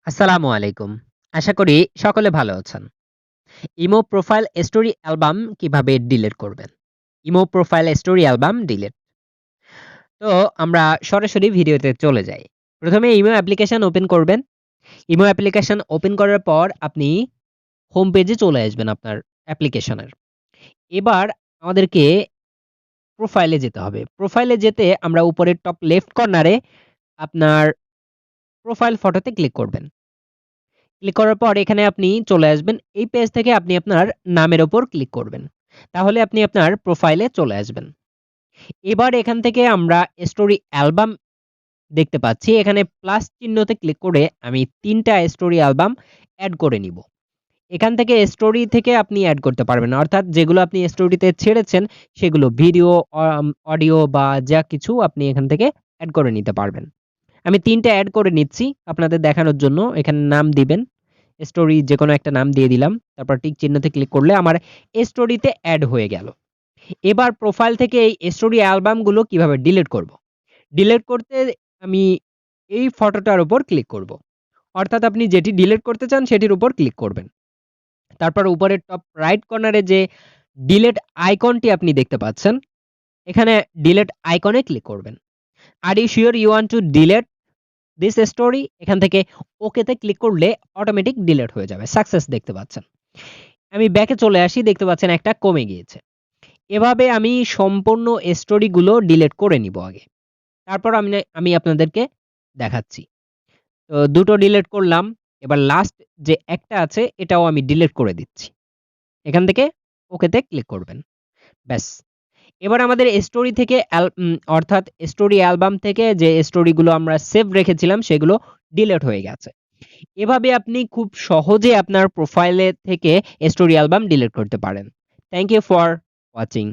আসসালামু আলাইকুম। আশা করি সকলে ভালো আছেন। ইমো প্রোফাইল স্টোরি অ্যালবাম কিভাবে ডিলিট করবেন? Imo profile story album delete. তো আমরা সরাসরি ভিডিওতে চলে যাই। প্রথমে ইমো অ্যাপ্লিকেশন ওপেন করবেন। ইমো অ্যাপ্লিকেশন ওপেন করার পর আপনি হোম পেজে চলে আসবেন আপনার অ্যাপ্লিকেশনের। এবার আমাদেরকে প্রোফাইলে যেতে হবে। প্রোফাইলে যেতে আমরা উপরের টপ লেফট কর্নারে আপনার প্রোফাইল ফটোতে ক্লিক করবেন। ক্লিক করার পর এখানে আপনি চলে আসবেন। এই পেজ থেকে আপনি আপনার নামের উপর ক্লিক করবেন। তাহলে আপনি আপনার প্রোফাইলে চলে আসবেন। এবার এখান থেকে আমরা স্টোরি অ্যালবাম দেখতে পাচ্ছি। এখানে প্লাস চিহ্নতে ক্লিক করে আমি ৩ টা স্টোরি অ্যালবাম এড করে নিব। এখান থেকে স্টোরি থেকে আপনি এড করতে পারবেন। অর্থাৎ যেগুলো আপনি স্টোরিতে ছেড়েছেন সেগুলো ভিডিও, অডিও বা যা কিছু আপনি এখান থেকে এড করে নিতে পারবেন। আমি ৩ টা এড করে নিচ্ছি আপনাদের দেখানোর জন্য। এখানে নাম দিবেন। স্টোরি যেকোনো একটা নাম দিয়ে দিলাম। তারপর টিক চিহ্নতে ক্লিক করলে আমার স্টোরিতে এড হয়ে গেল। এবার প্রোফাইল থেকে এই স্টোরি অ্যালবামগুলো কিভাবে ডিলিট করব? ডিলিট করতে আমি এই ফটোটার উপর ক্লিক করব। অর্থাৎ আপনি যেটি ডিলিট করতে চান সেটির উপর ক্লিক করবেন। তারপর উপরের টপ রাইট কর্নারে যে ডিলিট আইকনটি আপনি দেখতে পাচ্ছেন, এখানে ডিলিট আইকনে ক্লিক করবেন। Are you sure you want to delete this story? এখান থেকে ওকেতে ক্লিক করলে অটোমেটিক ডিলিট হয়ে যাবে। সাকসেস দেখতে পাচ্ছেন। আমি ব্যাকে চলে আসি, দেখতে পাচ্ছেন একটা কমে গিয়েছে। এভাবে আমি সম্পূর্ণ স্টোরিগুলো ডিলিট করে নিব আগে। তারপর আমি আপনাদেরকে দেখাচ্ছি। তো ২ টো ডিলিট করলাম। এবার লাস্ট যে একটা আছে এটাও আমি ডিলিট করে দিচ্ছি। এখান থেকে ওকেতে ক্লিক করবেন। ব্যাস। এবার আমাদের স্টোরি থেকে অর্থাৎ স্টোরি অ্যালবাম থেকে যে স্টোরিগুলো আমরা সেভ রেখেছিলাম সেগুলো ডিলিট হয়ে গেছে। এভাবে আপনি খুব সহজে আপনার প্রোফাইলে থেকে স্টোরি অ্যালবাম ডিলিট করতে পারেন। Thank you for watching.